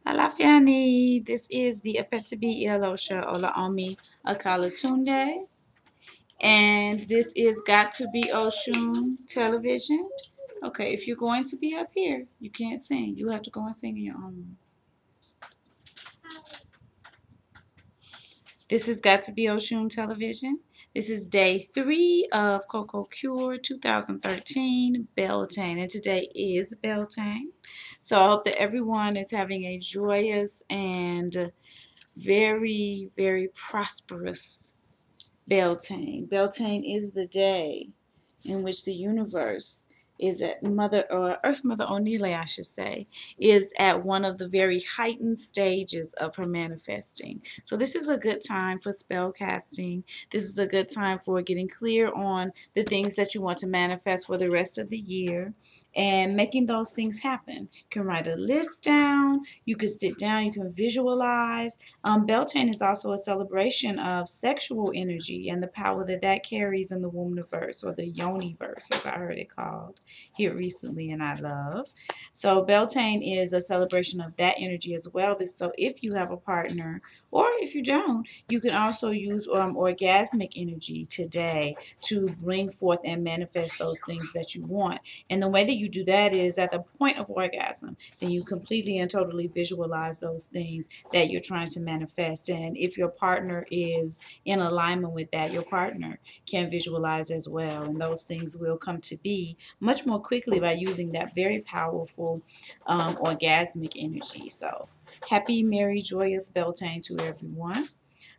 Halafiani, this is the Afetibi Elosha Ola Omi Akalatunde, and this is Got to Be Oshun Television. Okay, if you're going to be up here, you can't sing. You have to go and sing in your own room. This has Got to Be Oshun Television. This is day 3 of CoCoCure 2013 Beltain, and today is Beltain. So I hope that everyone is having a joyous and very, very prosperous Beltane. Beltane is the day in which the universe is at Earth Mother Onile, I should say, is at one of the very heightened stages of her manifesting. So this is a good time for spell casting. This is a good time for getting clear on the things that you want to manifest for the rest of the year and making those things happen. You can write a list down, you can sit down, you can visualize. Beltane is also a celebration of sexual energy and the power that that carries in the Womniverse, or the Yoniverse, as I heard it called here recently, and I love. So Beltane is a celebration of that energy as well. But so if you have a partner, or if you don't, you can also use orgasmic energy today to bring forth and manifest those things that you want. And the way that you do that is at the point of orgasm, then you completely and totally visualize those things that you're trying to manifest. And if your partner is in alignment with that, your partner can visualize as well. And those things will come to be much more quickly by using that very powerful orgasmic energy. So happy, merry, joyous Beltane to everyone.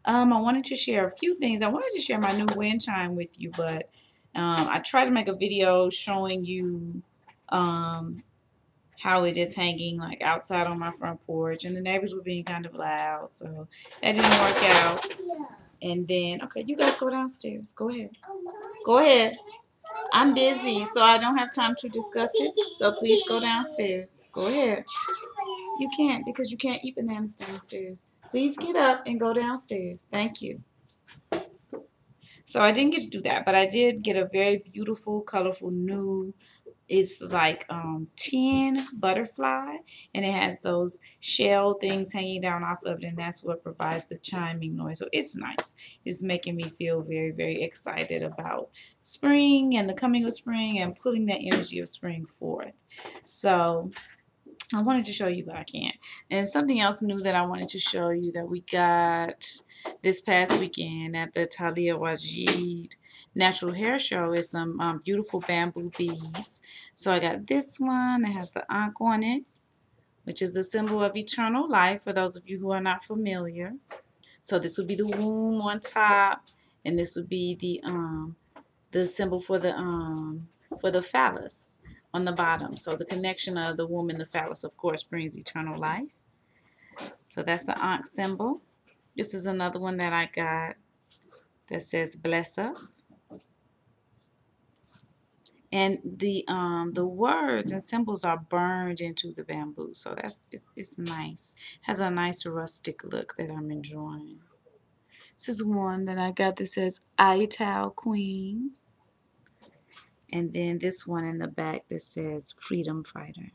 I wanted to share a few things. I wanted to share my new wind chime with you, but I tried to make a video showing you how it is hanging like outside on my front porch, and the neighbors were being kind of loud, so that didn't work out. And then, okay, you guys go downstairs. Go ahead. Go ahead. I'm busy, so I don't have time to discuss it. So please go downstairs. Go ahead. You can't, because you can't eat bananas downstairs. Please get up and go downstairs. Thank you. So I didn't get to do that, but I did get a very beautiful, colorful new, it's like tin butterfly, and it has those shell things hanging down off of it, and that's what provides the chiming noise. So it's nice. It's making me feel very, very excited about spring and the coming of spring and putting that energy of spring forth. So I wanted to show you, but I can't. And something else new that I wanted to show you that we got this past weekend at the Talia Wajid Natural Hair Show is some beautiful bamboo beads. So I got this one that has the Ankh on it, which is the symbol of eternal life for those of you who are not familiar. So this would be the womb on top, and this would be the symbol for the phallus on the bottom. So the connection of the womb and the phallus, of course, brings eternal life. So that's the Ankh symbol. This is another one that I got that says bless up. And the words and symbols are burned into the bamboo. So it's nice. Has a nice rustic look that I'm enjoying. This is one that I got that says Ital Queen. And then this one in the back that says Freedom Fighter.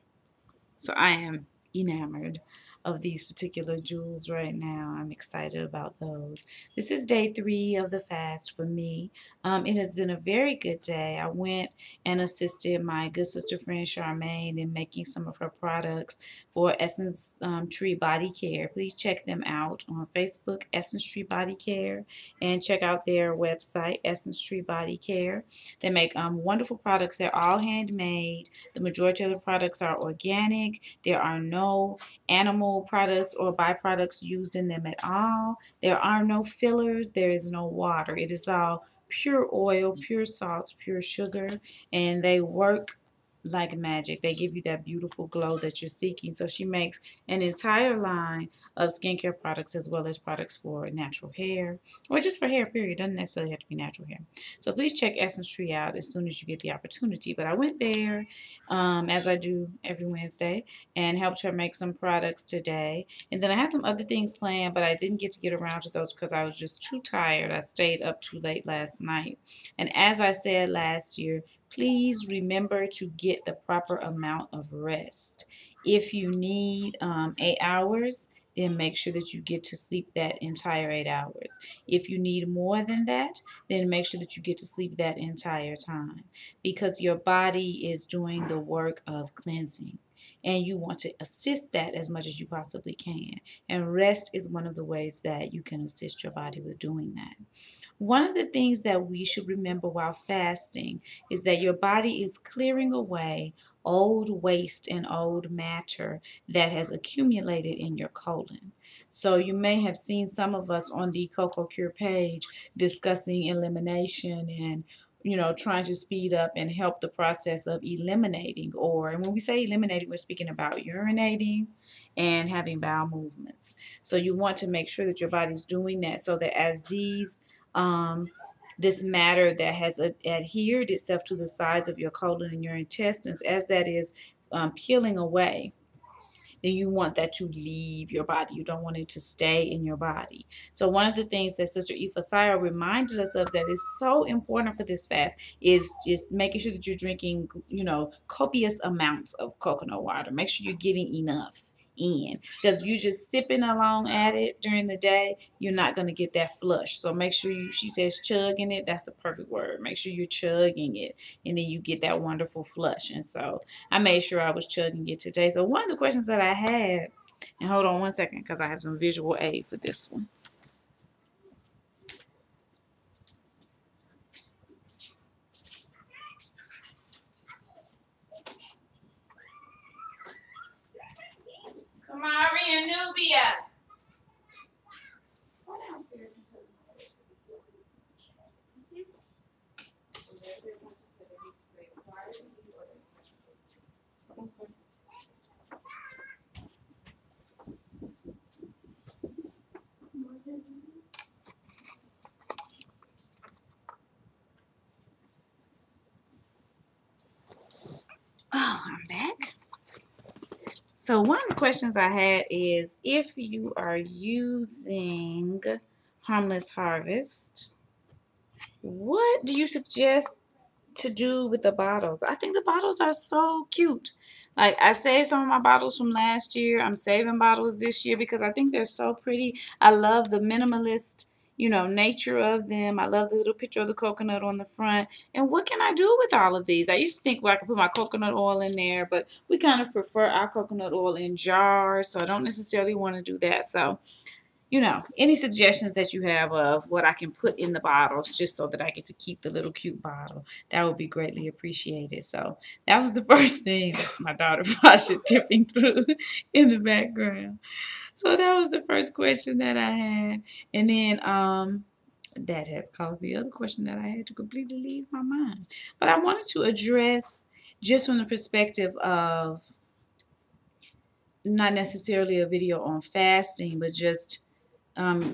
So I am enamored of these particular jewels right now. I'm excited about those. This is day 3 of the fast for me. It has been a very good day. I went and assisted my good sister friend Charmaine in making some of her products for Essence Tree Body Care. Please check them out on Facebook, Essence Tree Body Care, and check out their website, Essence Tree Body Care. They make wonderful products. They're all handmade. The majority of the products are organic. There are no animal products or byproducts used in them at all. There are no fillers. There is no water. It is all pure oil, pure salts, pure sugar, and they work like magic. They give you that beautiful glow that you're seeking. So she makes an entire line of skincare products as well as products for natural hair, or just for hair, period. It doesn't necessarily have to be natural hair. So please check Essence Tree out as soon as you get the opportunity. But I went there, as I do every Wednesday, and helped her make some products today. And then I had some other things planned, but I didn't get to get around to those because I was just too tired. I stayed up too late last night. And as I said last year, please remember to get the proper amount of rest. If you need 8 hours, then make sure that you get to sleep that entire 8 hours. If you need more than that, then make sure that you get to sleep that entire time, because your body is doing the work of cleansing and you want to assist that as much as you possibly can. And rest is one of the ways that you can assist your body with doing that. One of the things that we should remember while fasting is that your body is clearing away old waste and old matter that has accumulated in your colon. So you may have seen some of us on the CoCoCure page discussing elimination and trying to speed up and help the process of eliminating, or, and when we say eliminating, we're speaking about urinating and having bowel movements. So you want to make sure that your body's doing that, so that as um, this matter that has adhered itself to the sides of your colon and your intestines, as that is peeling away, then you want that to leave your body. You don't want it to stay in your body. So one of the things that Sister Ifa Sayo reminded us of that is so important for this fast is just making sure that you're drinking, copious amounts of coconut water. Make sure you're getting enough in, because if you're just sipping along at it during the day, you're not going to get that flush. So make sure she says chugging it. That's the perfect word. Make sure you're chugging it, and then you get that wonderful flush. And so I made sure I was chugging it today. So one of the questions that I had, and hold on one second because I have some visual aid for this one. Kamari and Nubia. Oh, I'm back. So one of the questions I had is, if you are using Harmless Harvest, what do you suggest to do with the bottles? I think the bottles are so cute. Like, I saved some of my bottles from last year. I'm saving bottles this year because I think they're so pretty. I love the minimalist, nature of them. I love the little picture of the coconut on the front. And what can I do with all of these? I used to think, well, I could put my coconut oil in there, but we kind of prefer our coconut oil in jars, so I don't necessarily want to do that. So any suggestions that you have of what I can put in the bottles just so that I get to keep the little cute bottle, that would be greatly appreciated. So that was the first thing. That's my daughter Pasha tipping through in the background. So that was the first question that I had. And then that has caused the other question that I had to completely leave my mind. But I wanted to address, just from the perspective of not necessarily a video on fasting, but just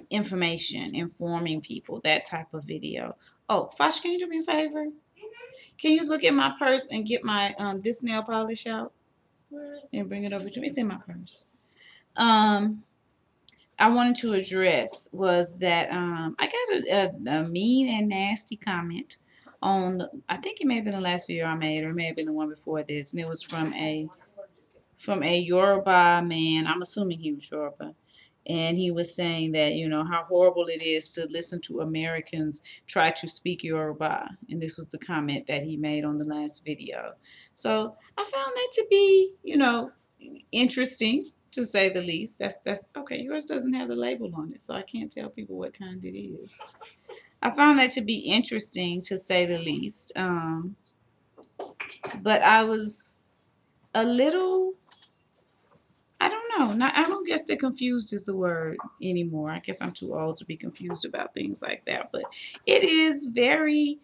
information, informing people, that type of video. Oh, Fosh, can you do me a favor? Can you look at my purse and get my this nail polish out and bring it over to me? It's in my purse. I wanted to address was that I got a mean and nasty comment on I think it may have been the last video I made, or it may have been the one before this, and it was from a Yoruba man. I'm assuming he was Yoruba. And he was saying that, how horrible it is to listen to Americans try to speak Yoruba. And this was the comment that he made on the last video. So I found that to be, interesting, to say the least. That's okay. Yours doesn't have the label on it, so I can't tell people what kind it is. I found that to be interesting, to say the least. But I was a little, I don't know. I don't guess that confused is the word anymore. I guess I'm too old to be confused about things like that. But it is very,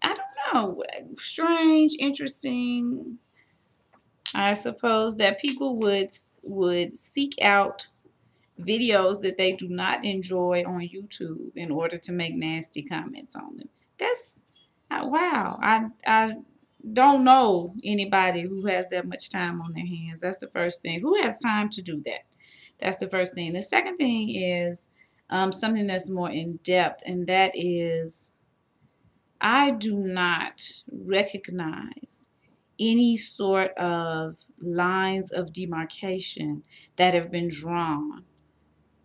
I don't know, strange, interesting. I suppose that people would seek out videos that they do not enjoy on YouTube in order to make nasty comments on them. That's wow. I don't know anybody who has that much time on their hands. That's the first thing. Who has time to do that? That's the first thing. The second thing is something that's more in depth, and that is, I do not recognize any sort of lines of demarcation that have been drawn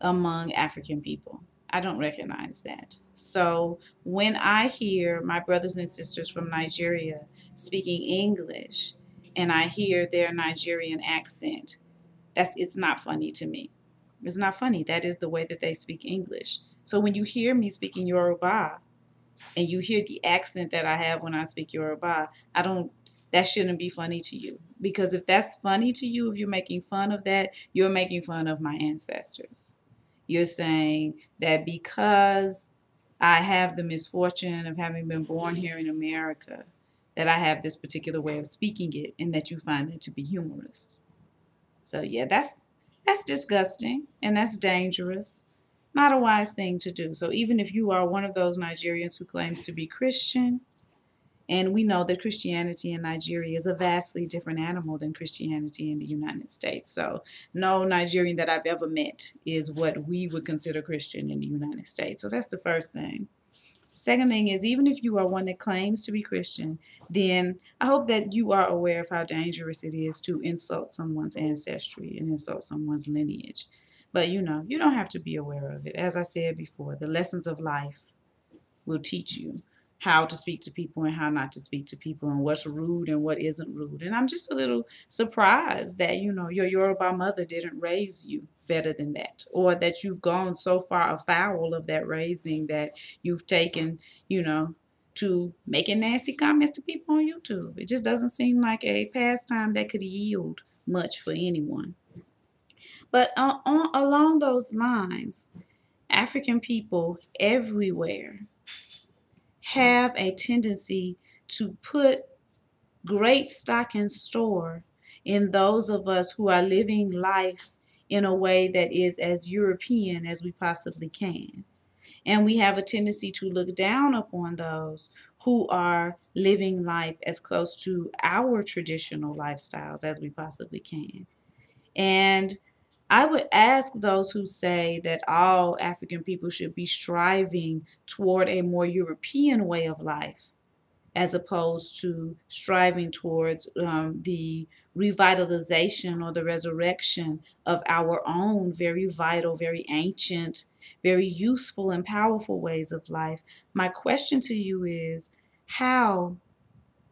among African people. I don't recognize that. So when I hear my brothers and sisters from Nigeria speaking English and I hear their Nigerian accent, it's not funny to me. It's not funny. That is the way that they speak English. So when you hear me speaking Yoruba and you hear the accent that I have when I speak Yoruba, that shouldn't be funny to you. Because if that's funny to you, if you're making fun of that, you're making fun of my ancestors. You're saying that because I have the misfortune of having been born here in America, that I have this particular way of speaking it and that you find it to be humorous. So yeah, that's disgusting and that's dangerous. Not a wise thing to do. So even if you are one of those Nigerians who claims to be Christian, and we know that Christianity in Nigeria is a vastly different animal than Christianity in the United States. So no Nigerian that I've ever met is what we would consider Christian in the United States. So that's the first thing. Second thing is, even if you are one that claims to be Christian, then I hope that you are aware of how dangerous it is to insult someone's ancestry and insult someone's lineage. But you know, you don't have to be aware of it. As I said before, the lessons of life will teach you how to speak to people and how not to speak to people and what's rude and what isn't rude. And I'm just a little surprised that, you know, your Yoruba mother didn't raise you better than that, or that you've gone so far afoul of that raising that you've taken, you know, to making nasty comments to people on YouTube. It just doesn't seem like a pastime that could yield much for anyone. But along those lines, African people everywhere have a tendency to put great stock and store in those of us who are living life in a way that is as European as we possibly can. And we have a tendency to look down upon those who are living life as close to our traditional lifestyles as we possibly can. And I would ask those who say that all African people should be striving toward a more European way of life, as opposed to striving towards the revitalization or the resurrection of our own very vital, very ancient, very useful and powerful ways of life. My question to you is, how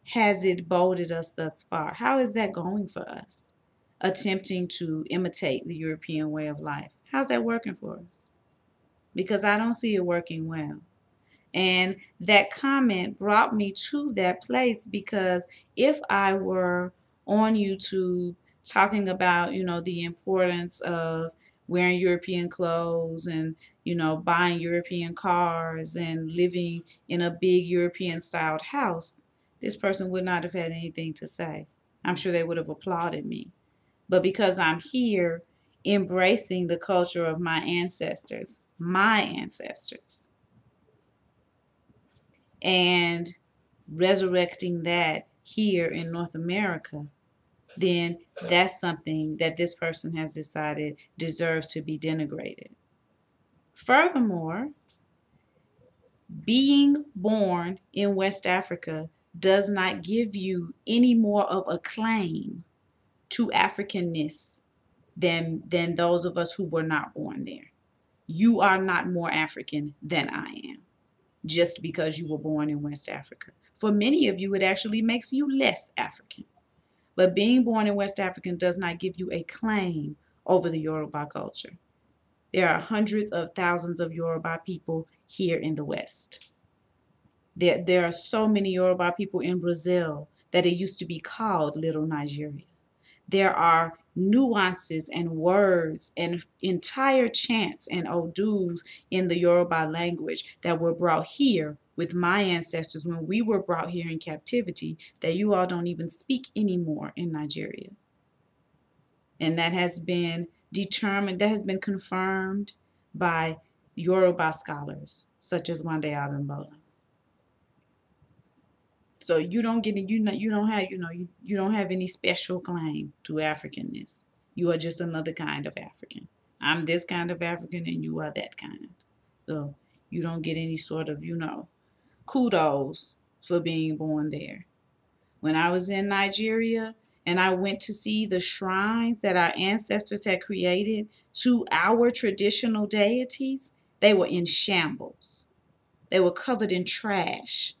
has it bolded us thus far? How is that going for us? Attempting to imitate the European way of life. How's that working for us? Because I don't see it working well. And that comment brought me to that place, because if I were on YouTube talking about, you know, the importance of wearing European clothes and, you know, buying European cars and living in a big European styled house, this person would not have had anything to say. I'm sure they would have applauded me. But because I'm here embracing the culture of my ancestors, and resurrecting that here in North America, then that's something that this person has decided deserves to be denigrated. Furthermore, being born in West Africa does not give you any more of a claim to Africanness than those of us who were not born there. You are not more African than I am just because you were born in West Africa. For many of you, it actually makes you less African. But being born in West Africa does not give you a claim over the Yoruba culture. There are hundreds of thousands of Yoruba people here in the West. There are so many Yoruba people in Brazil that it used to be called Little Nigeria. There are nuances and words and entire chants and odus in the Yoruba language that were brought here with my ancestors when we were brought here in captivity that you all don't even speak anymore in Nigeria. And that has been determined, that has been confirmed by Yoruba scholars such as Wande Abimbola. So you don't get you don't have you don't have any special claim to Africanness. You are just another kind of African. I'm this kind of African and you are that kind. So you don't get any sort of kudos for being born there. When I was in Nigeria and I went to see the shrines that our ancestors had created to our traditional deities, they were in shambles. They were covered in trash.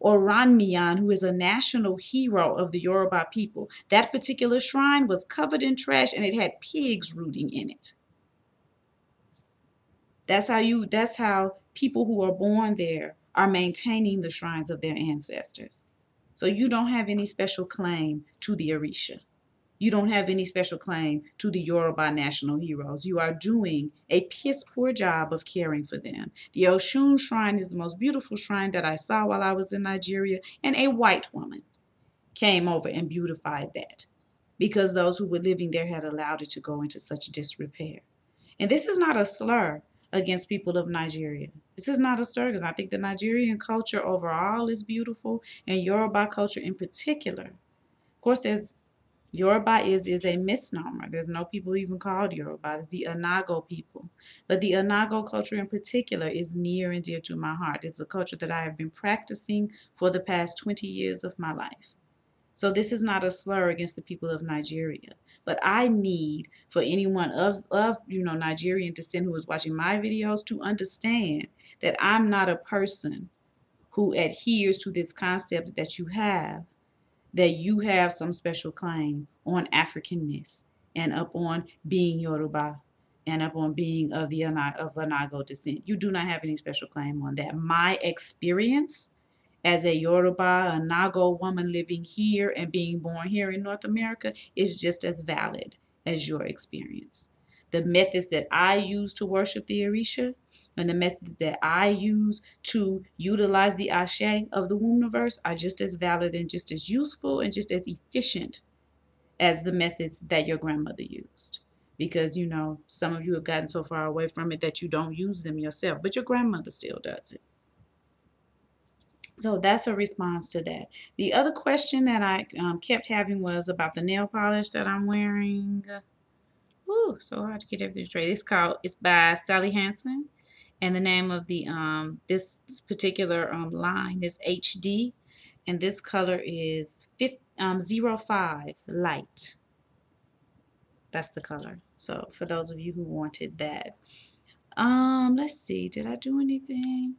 Oranmiyan, who is a national hero of the Yoruba people, that particular shrine was covered in trash and it had pigs rooting in it. That's how people who are born there are maintaining the shrines of their ancestors. So you don't have any special claim to the Orisha. You don't have any special claim to the Yoruba national heroes. You are doing a piss poor job of caring for them. The Oshun shrine is the most beautiful shrine that I saw while I was in Nigeria, and a white woman came over and beautified that because those who were living there had allowed it to go into such disrepair. And this is not a slur against people of Nigeria. This is not a slur because I think the Nigerian culture overall is beautiful, and Yoruba culture in particular. Of course, there's Yoruba is a misnomer. There's no people even called Yoruba. It's the Anago people. But the Anago culture in particular is near and dear to my heart. It's a culture that I have been practicing for the past 20 years of my life. So this is not a slur against the people of Nigeria. But I need for anyone of Nigerian descent who is watching my videos to understand that I'm not a person who adheres to this concept that you have some special claim on Africanness and upon being Yoruba and upon being of Anago descent. You do not have any special claim on that. My experience as a Yoruba, Anago woman living here and being born here in North America is just as valid as your experience. The methods that I use to worship the Orisha and the methods that I use to utilize the Ashe of the Wombiverse are just as valid and just as useful and just as efficient as the methods that your grandmother used. Because, some of you have gotten so far away from it that you don't use them yourself, but your grandmother still does it. So that's a response to that. The other question that I kept having was about the nail polish that I'm wearing. Ooh, so hard to get everything straight. It's by Sally Hansen, and the name of the this particular line is HD, and this color is 05 light. That's the color. So for those of you who wanted that, let's see, did I do anything?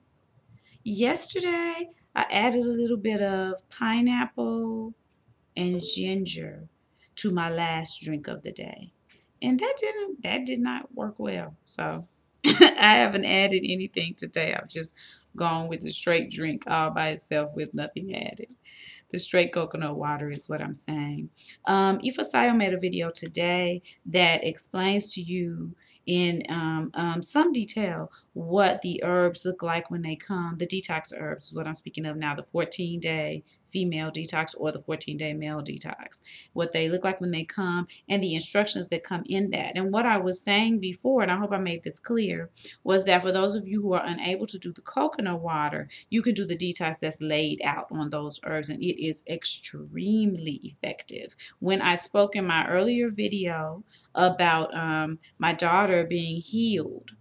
Yesterday, I added a little bit of pineapple and ginger to my last drink of the day. And that did not work well. So I haven't added anything today. I've just gone with the straight drink all by itself with nothing added. The straight coconut water is what I'm saying. Ifasayo made a video today that explains to you in some detail what the herbs look like when they come. The detox herbs is what I'm speaking of now, the 14-day female detox or the 14-day male detox, what they look like when they come and the instructions that come in that. And what I was saying before, and I hope I made this clear, was that for those of you who are unable to do the coconut water, you can do the detox that's laid out on those herbs, and it is extremely effective. When I spoke in my earlier video about my daughter being healed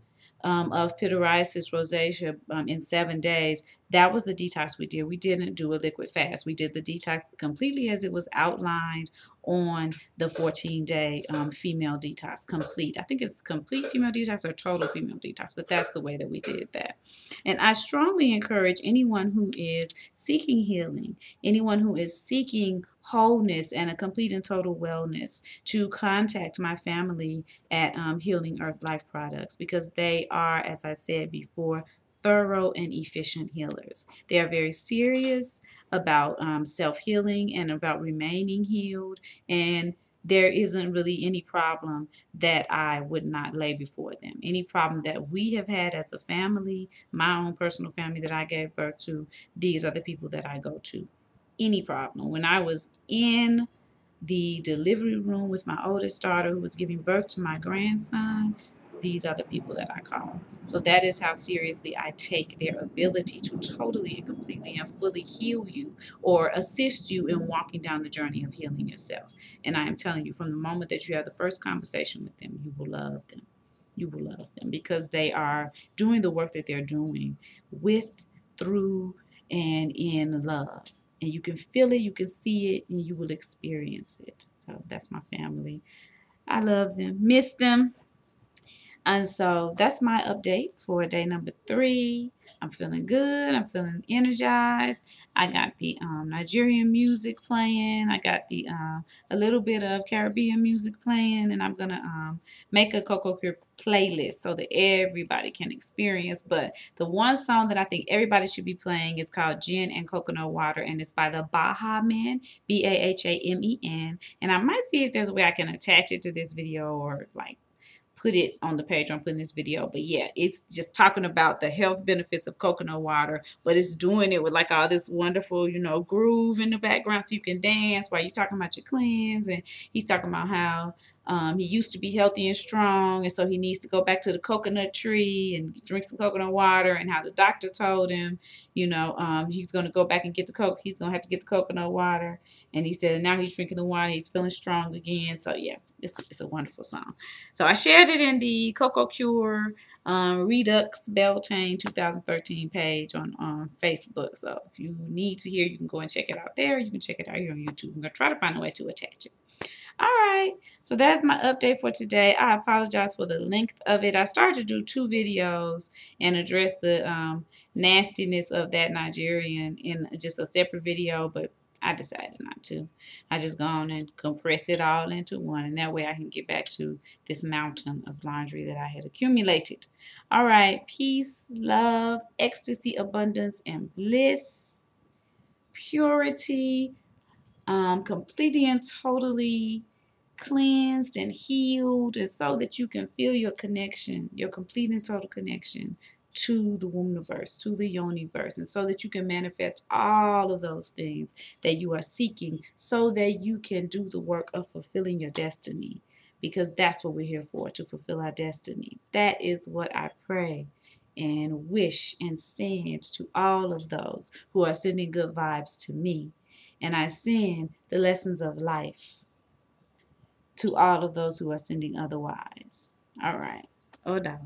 of pityriasis rosacea in 7 days, that was the detox we did. We didn't do a liquid fast. We did the detox completely as it was outlined on the 14-day female detox complete. I think it's complete female detox or total female detox, but that's the way that we did that. And I strongly encourage anyone who is seeking healing, anyone who is seeking wholeness and a complete and total wellness, to contact my family at Healing Earth Life Products, because they are, as I said before, thorough and efficient healers. They are very serious about self-healing and about remaining healed, and there isn't really any problem that I would not lay before them. Any problem that we have had as a family, my own personal family that I gave birth to, these are the people that I go to. Any problem. When I was in the delivery room with my oldest daughter who was giving birth to my grandson, these are the people that I call. So that is how seriously I take their ability to totally and completely and fully heal you or assist you in walking down the journey of healing yourself. And I am telling you, from the moment that you have the first conversation with them, you will love them. You will love them because they are doing the work that they're doing with, through, and in love. and you can feel it, you can see it, and you will experience it. So that's my family. I love them, miss them. And so that's my update for day number 3. I'm feeling good. I'm feeling energized. I got the Nigerian music playing. I got the a little bit of Caribbean music playing, and I'm gonna make a CoCoCure playlist so that everybody can experience. But the one song that I think everybody should be playing is called "Gin and Coconut Water," and it's by the Baha Men, Bahamen. And I might see if there's a way I can attach it to this video or like put it on the page I'm putting this video. But yeah, it's just talking about the health benefits of coconut water, but it's doing it with like all this wonderful, groove in the background so you can dance while you're talking about your cleanse. And he's talking about how he used to be healthy and strong, and so he needs to go back to the coconut tree and drink some coconut water, and how the doctor told him, he's going to go back and get the he's going to have to get the coconut water. And he said now he's drinking the water, he's feeling strong again. So yeah, it's a wonderful song. So I shared it in the CoCoCure REDUX Beltain 2013 page on Facebook. So if you need to hear, you can go and check it out there. You can check it out here on YouTube. I'm going to try to find a way to attach it. All right, so that's my update for today. I apologize for the length of it. I started to do 2 videos and address the nastiness of that Nigerian in just a separate video, but I decided not to. I just gone and compress it all into one, and that way I can get back to this mountain of laundry that I had accumulated. All right, peace, love, ecstasy, abundance, and bliss, purity, completely and totally cleansed and healed, and so that you can feel your connection, your complete and total connection to the Womniverse, to the Yoniverse, and so that you can manifest all of those things that you are seeking, so that you can do the work of fulfilling your destiny, because that's what we're here for, to fulfill our destiny. That is what I pray and wish and send to all of those who are sending good vibes to me. And I send the lessons of life to all of those who are sending otherwise. All right. Oda.